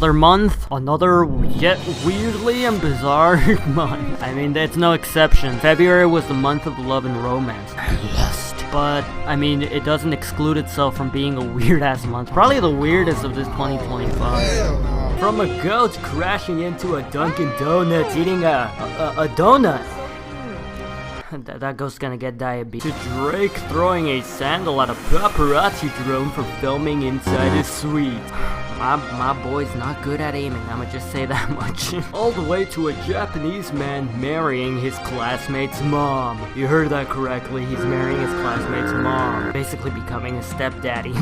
another month, another yet weirdly and bizarre month. I mean, that's no exception. February was the month of love and romance. Lust. But, I mean, it doesn't exclude itself from being a weird-ass month. Probably the weirdest of this 2025. From a goat crashing into a Dunkin' Donuts eating a donut. That goat's gonna get diabetes. To Drake throwing a sandal at a paparazzi drone for filming inside his suite. My boy's not good at aiming, I'ma just say that much. All the way to a Japanese man marrying his classmate's mom. You heard that correctly, he's marrying his classmate's mom. Basically becoming a stepdaddy.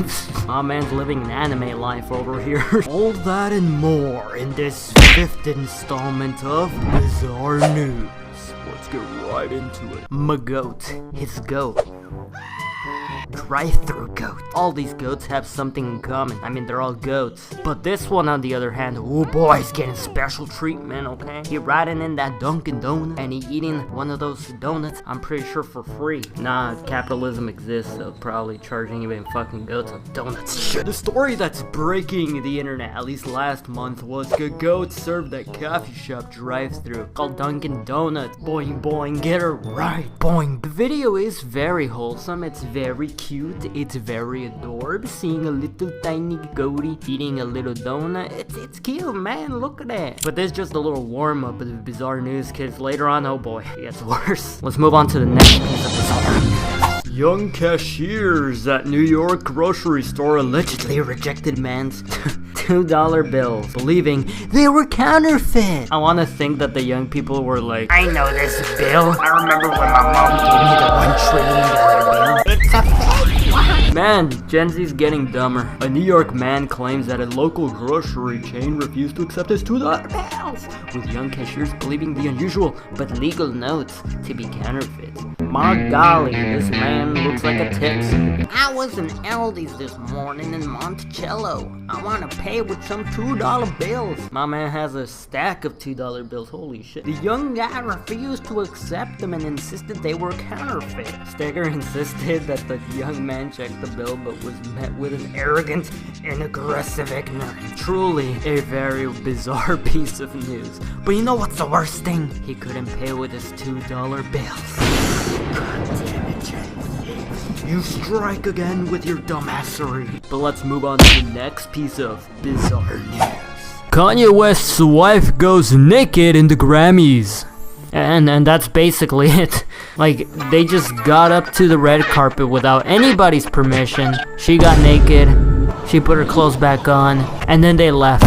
My man's living an anime life over here. All that and more in this 5th installment of Bizarre News. Let's get right into it. My goat. His goat. Drive-through goat. All these goats have something in common. I mean, they're all goats. But this one, on the other hand, oh boy, he's getting special treatment, okay? He riding in that Dunkin' Donut, and he eating one of those donuts, I'm pretty sure for free. Nah, capitalism exists, so probably charging even fucking goats on donuts. The story that's breaking the internet, at least last month, was a goat served at coffee shop drive-through called Dunkin' Donuts. Boing, boing, get her right. Boing. The video is very wholesome. It's very cute, it's very adorable, seeing a little tiny goatie eating a little donut. It's cute, man, look at that. But this is just a little warm-up of the Bizarre News, kids. Later on, oh boy, it gets worse. Let's move on to the next piece of Bizarre News. Young cashiers at New York grocery store allegedly rejected man's $2 bills, believing they were counterfeit. I want to think that the young people were like, I know this bill. I remember when my mom gave me the $1 trillion bill. It's a fake one. Man, Gen Z's getting dumber. A New York man claims that a local grocery chain refused to accept his $2 bills, with young cashiers believing the unusual but legal notes to be counterfeit. My golly, this man looks like a Texan. I was in Aldi's this morning in Monticello. I want to pay with some $2 bills. My man has a stack of $2 bills, holy shit. The young guy refused to accept them and insisted they were counterfeit. Stacker insisted that the young man checked the bill but was met with an arrogant and aggressive ignorance. Truly a very bizarre piece of news. But you know what's the worst thing? He couldn't pay with his $2 bills. God damn it, Jen. You strike again with your dumbassery. But let's move on to the next piece of Bizarre News. Kanye West's wife goes naked in the Grammys. And that's basically it. Like, they just got up to the red carpet without anybody's permission. She got naked, she put her clothes back on, and then they left.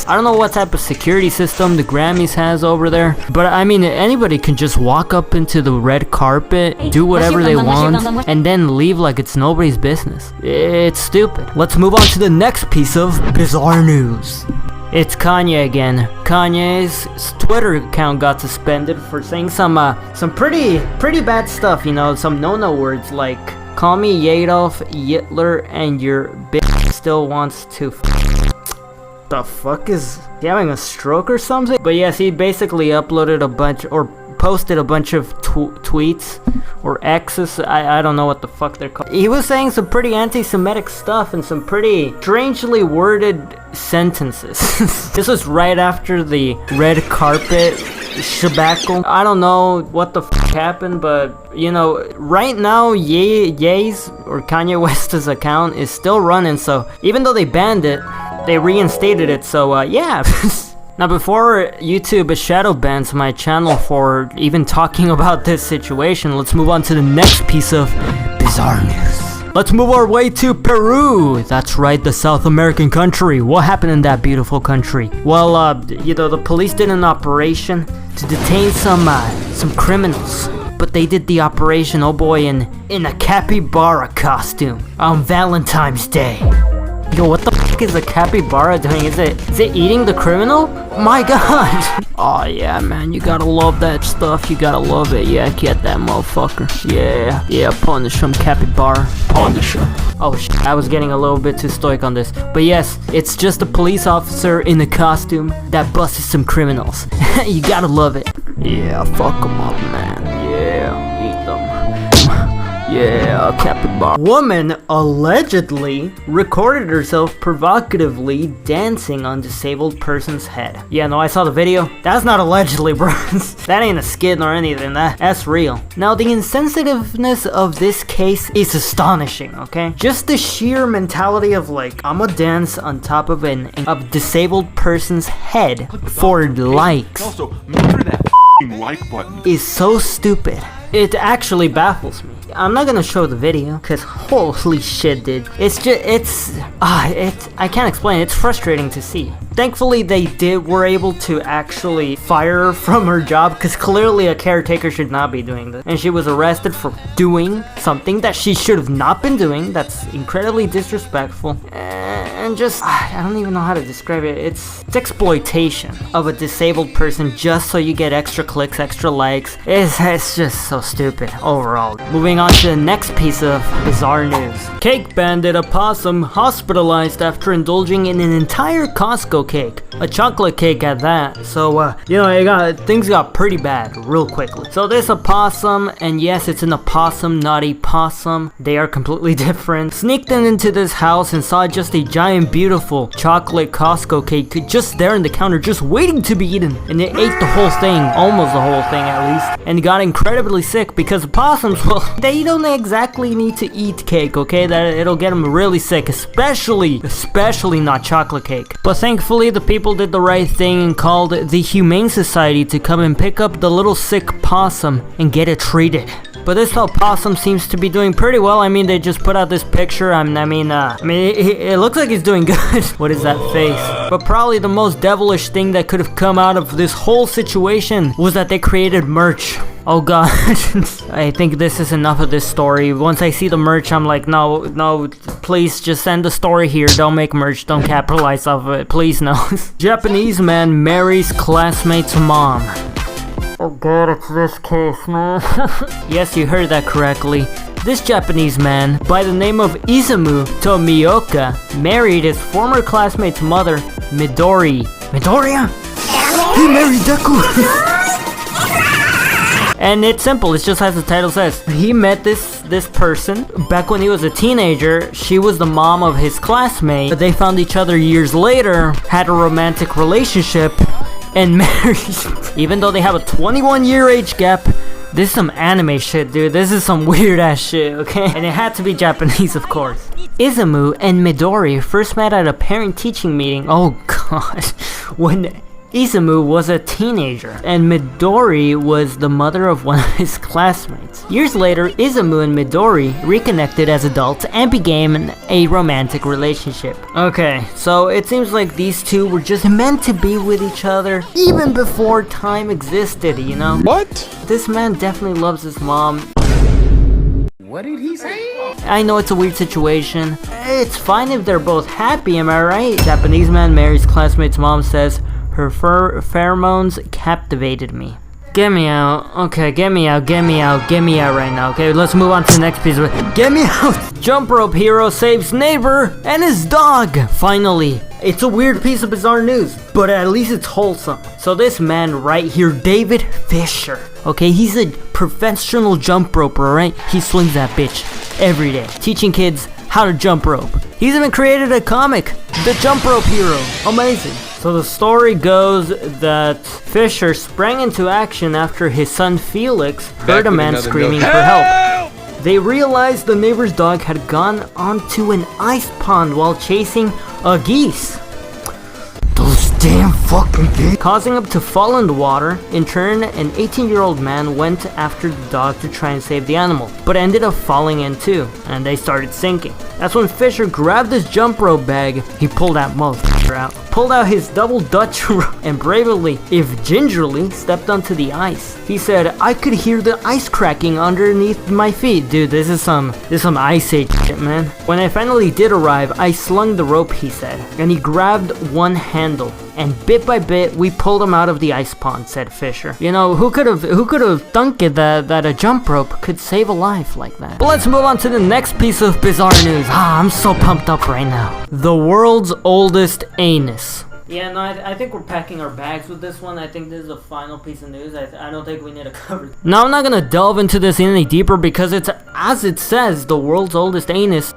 I don't know what type of security system the Grammys has over there, but I mean, anybody can just walk up into the red carpet, do whatever they want, and then leave like it's nobody's business. It's stupid. Let's move on to the next piece of Bizarre News. It's Kanye again. Kanye's Twitter account got suspended for saying some pretty bad stuff, you know, some no-no words like, call me Adolf Hitler and your bitch still wants to the fuck, is he having a stroke or something? But yes, he basically uploaded a bunch, or posted a bunch of tweets or X's, I don't know what the fuck they're called. He was saying some pretty anti-Semitic stuff and some pretty strangely worded sentences. This was right after the red carpet shabackle. I don't know what the fuck happened, but you know, right now Ye's or Kanye West's account is still running, so even though they banned it, they reinstated it, so yeah. Now, before YouTube shadow bans my channel for even talking about this situation, let's move on to the next piece of Bizarre News. Let's move our way to Peru. That's right, the South American country. What happened in that beautiful country? Well, you know, the police did an operation to detain some criminals. But they did the operation, oh boy, in a capybara costume on Valentine's Day. Yo, what the fuck is a capybara doing? Is it eating the criminal? My god! Oh yeah, man, you gotta love that stuff. You gotta love it. Yeah, get that motherfucker. Yeah, punish him, capybara. Punish him. Oh shit, I was getting a little bit too stoic on this. But yes, it's just a police officer in a costume that busted some criminals. You gotta love it. Yeah, fuck them up, man. Yeah, eat them. Yeah, capybara. Woman allegedly recorded herself provocatively dancing on disabled person's head. Yeah, no, I saw the video. That's not allegedly, bro. That ain't a skit or anything. That's real. Now, the insensitiveness of this case is astonishing, okay? Just the sheer mentality of like, I'ma dance on top of a disabled person's head for likes. Also, make sure that like button is so stupid. It actually baffles me. I'm not gonna show the video because holy shit, dude. I can't explain it. It's frustrating to see. Thankfully, they were able to actually fire her from her job because clearly a caretaker should not be doing this. And she was arrested for doing something that she should have not been doing. That's incredibly disrespectful. And just, I don't even know how to describe it. It's exploitation of a disabled person just so you get extra clicks, extra likes. It's just so stupid overall. Moving on to the next piece of bizarre news. Cake bandit opossum hospitalized after indulging in an entire Costco cake. A chocolate cake at that. So, you know, things got pretty bad real quickly. So this opossum, and yes, it's an opossum, not a possum. They are completely different. Sneaked into this house and saw just a giant, beautiful chocolate Costco cake just there in the counter, just waiting to be eaten. And it ate the whole thing, almost the whole thing at least. And got incredibly sick because opossums, well, they don't exactly need to eat cake, okay? That it'll get them really sick, especially not chocolate cake. But thankfully, the people did the right thing and called the Humane Society to come and pick up the little sick possum and get it treated. But this opossum seems to be doing pretty well. I mean, they just put out this picture. I mean, it looks like he's doing good. What is that face? But probably the most devilish thing that could have come out of this whole situation was that they created merch. Oh god. I think this is enough of this story. Once I see the merch, I'm like, no, please just send the story here. Don't make merch. Don't capitalize off of it. Please, no. Japanese man marries classmate's mom. Oh god, it's this case, man. Yes, you heard that correctly. This Japanese man, by the name of Izumu Tomioka, married his former classmate's mother, Midori. Midoriya? He married Deku! And it's simple, it's just as the title says. He met this person back when he was a teenager. She was the mom of his classmate. They found each other years later, had a romantic relationship, and married. Even though they have a 21-year age gap, this is some anime shit, dude. This is some weird ass shit, okay? And it had to be Japanese, of course. Izumu and Midori first met at a parent-teaching meeting. Oh god. When Izumu was a teenager, and Midori was the mother of one of his classmates. Years later, Izumu and Midori reconnected as adults and began a romantic relationship. Okay, so it seems like these two were just meant to be with each other even before time existed, you know? What? This man definitely loves his mom. What did he say? I know it's a weird situation. It's fine if they're both happy, am I right? Japanese man marries classmate's mom, says, her pheromones captivated me. Get me out. Okay, get me out right now. Okay, let's move on to the next piece of it. Get me out! Jump rope hero saves neighbor and his dog. Finally. It's a weird piece of bizarre news, but at least it's wholesome. So this man right here, David Fisher. Okay, he's a professional jump roper, alright? He swings that bitch every day, teaching kids how to jump rope. He's even created a comic, The Jump Rope Hero. Amazing. So the story goes that Fisher sprang into action after his son Felix heard a man screaming for help. They realized the neighbor's dog had gone onto an ice pond while chasing a geese. Those damn fucking geese. Causing him to fall in the water. In turn, an 18-year-old man went after the dog to try and save the animal, but ended up falling in too, and they started sinking. That's when Fisher grabbed his jump rope bag. He pulled that motherfucker out. Pulled out his double Dutch rope and bravely, if gingerly, stepped onto the ice. He said, I could hear the ice cracking underneath my feet. Dude, this is some Ice Age shit, man. When I finally did arrive, I slung the rope, he said, and he grabbed one handle. And bit by bit, we pulled him out of the ice pond, said Fisher. You know, who could have thunk it that a jump rope could save a life like that? But let's move on to the next piece of bizarre news. I'm so pumped up right now. The world's oldest anus Yeah, no, I think we're packing our bags with this one. I think this is the final piece of news. I don't think we need to cover it. Now, I'm not gonna delve into this any deeper because it's, as it says, the world's oldest anus.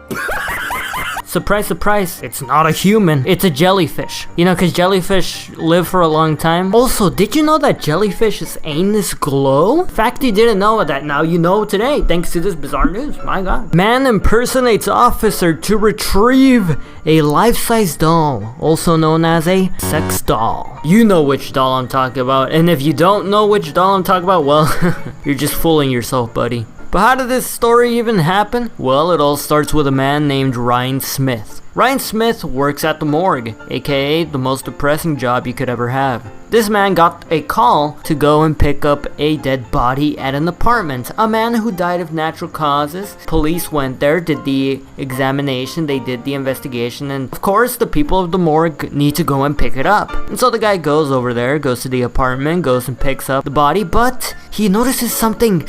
Surprise, surprise, it's not a human, it's a jellyfish. You know, because jellyfish live for a long time. Also, did you know that jellyfish's anus glow? Fact you didn't know that, now you know today, thanks to this bizarre news, my god. Man impersonates officer to retrieve a life-size doll, also known as a sex doll. You know which doll I'm talking about, and if you don't know which doll I'm talking about, well, you're just fooling yourself, buddy. But how did this story even happen? Well, it all starts with a man named Ryan Smith. Ryan Smith works at the morgue, aka the most depressing job you could ever have. This man got a call to go and pick up a dead body at an apartment. A man who died of natural causes. Police went there, did the examination, they did the investigation, and of course the people of the morgue need to go and pick it up. And so the guy goes over there, goes to the apartment, goes and picks up the body, but he notices something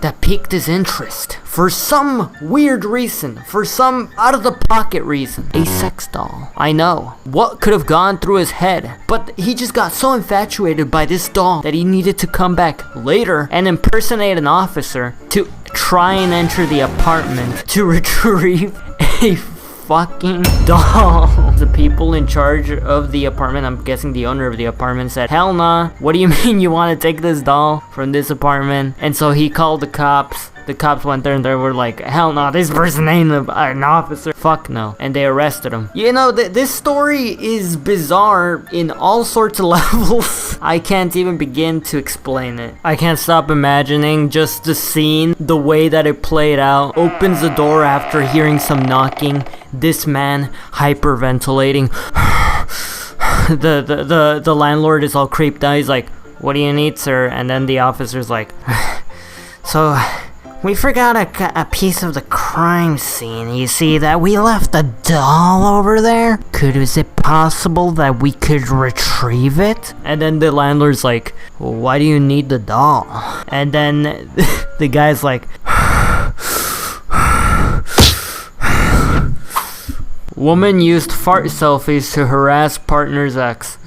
that piqued his interest. For some weird reason, for some out-of-the-pocket reason. A sex doll. I know. What could have gone through his head? But he just got so infatuated by this doll that he needed to come back later and impersonate an officer to try and enter the apartment to retrieve a fucking doll. The people in charge of the apartment, I'm guessing the owner of the apartment, said, hell nah, what do you mean you want to take this doll from this apartment? And so he called the cops. The cops went there and they were like, hell no, this person ain't an officer. Fuck no. And they arrested him. You know, this story is bizarre in all sorts of levels. I can't even begin to explain it. I can't stop imagining just the scene, the way that it played out. Opens the door after hearing some knocking. This man hyperventilating. The landlord is all creeped out. He's like, what do you need, sir? And then the officer's like, so we forgot a piece of the crime scene. You see that we left a doll over there? Is it possible that we could retrieve it? And then the landlord's like, well, why do you need the doll? And then the guy's like, woman used fart selfies to harass partner's ex.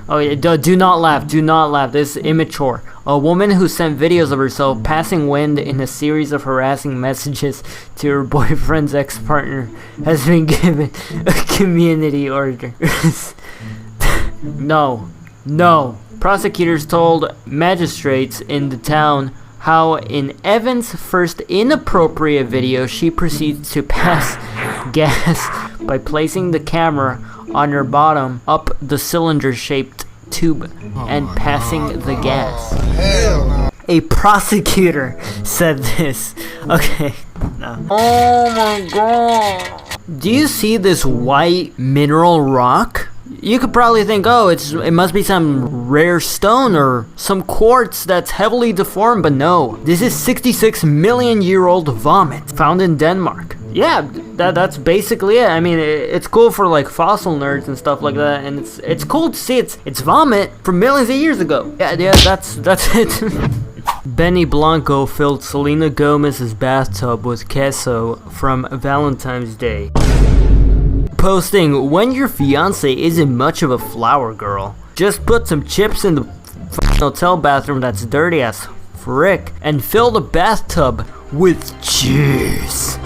Oh yeah, do not laugh, do not laugh, this is immature. A woman who sent videos of herself passing wind in a series of harassing messages to her boyfriend's ex-partner has been given a community order. No. Prosecutors told magistrates in the town how in Evan's first inappropriate video, she proceeds to pass gas by placing the camera on her bottom up the cylinder-shaped tube and passing the gas. A prosecutor said this. Okay, no. Oh my god. Do you see this white mineral rock? You could probably think, oh, it must be some rare stone or some quartz that's heavily deformed, but no. This is 66 million year old vomit found in Denmark. Yeah, that's basically it. I mean, it's cool for like fossil nerds and stuff like that, and it's cool to see it's vomit from millions of years ago. Yeah, that's it. Benny Blanco filled Selena Gomez's bathtub with queso from Valentine's Day. Posting, when your fiance isn't much of a flower girl, just put some chips in the hotel bathroom that's dirty as frick and fill the bathtub with juice.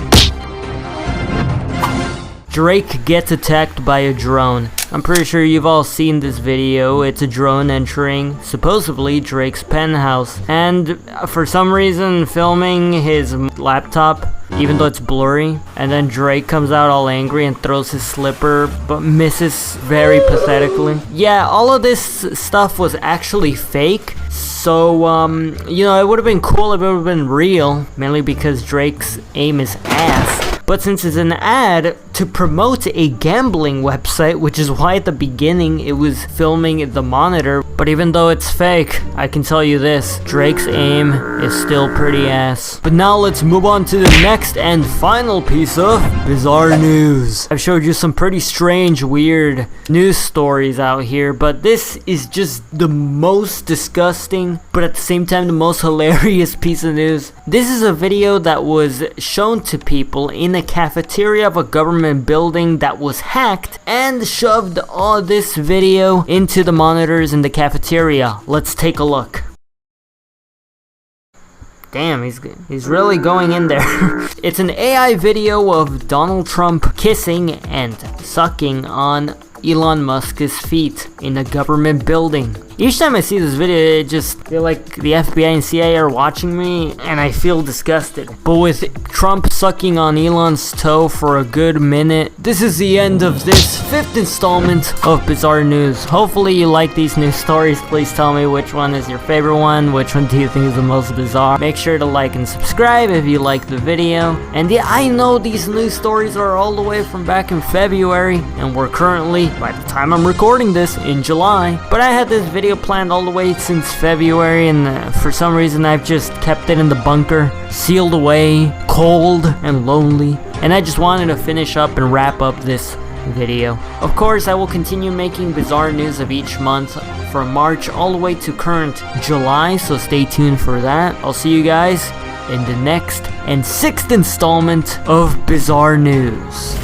Drake gets attacked by a drone. I'm pretty sure you've all seen this video. It's a drone entering, supposedly, Drake's penthouse. And for some reason, filming his laptop, even though it's blurry. And then Drake comes out all angry and throws his slipper, but misses very pathetically. Yeah, all of this stuff was actually fake. So, you know, it would have been cool if it would have been real. Mainly because Drake's aim is ass. But since it's an ad to promote a gambling website, which is why at the beginning it was filming the monitor, but even though it's fake, I can tell you this, Drake's aim is still pretty ass. But now let's move on to the next and final piece of bizarre news. I've showed you some pretty strange, weird news stories out here, but this is just the most disgusting, but at the same time the most hilarious piece of news. This is a video that was shown to people in a cafeteria of a government government building that was hacked and shoved all this video into the monitors in the cafeteria. Let's take a look. Damn, he's really going in there. It's an AI video of Donald Trump kissing and sucking on Elon Musk's feet in a government building. Each time I see this video, I just feel like the FBI and CIA are watching me, and I feel disgusted. But with Trump sucking on Elon's toe for a good minute, this is the end of this 5th installment of Bizarre News. Hopefully you like these news stories. Please tell me which one is your favorite one, which one do you think is the most bizarre. Make sure to like and subscribe if you like the video. And yeah, I know these news stories are all the way from back in February, and we're currently, by the time I'm recording this, in July. But I had this video planned all the way since February, and for some reason I've just kept it in the bunker, sealed away, cold and lonely, and I just wanted to finish up and wrap up this video. Of course, I will continue making bizarre news of each month from March all the way to current July, so stay tuned for that. I'll see you guys in the next and 6th installment of Bizarre News.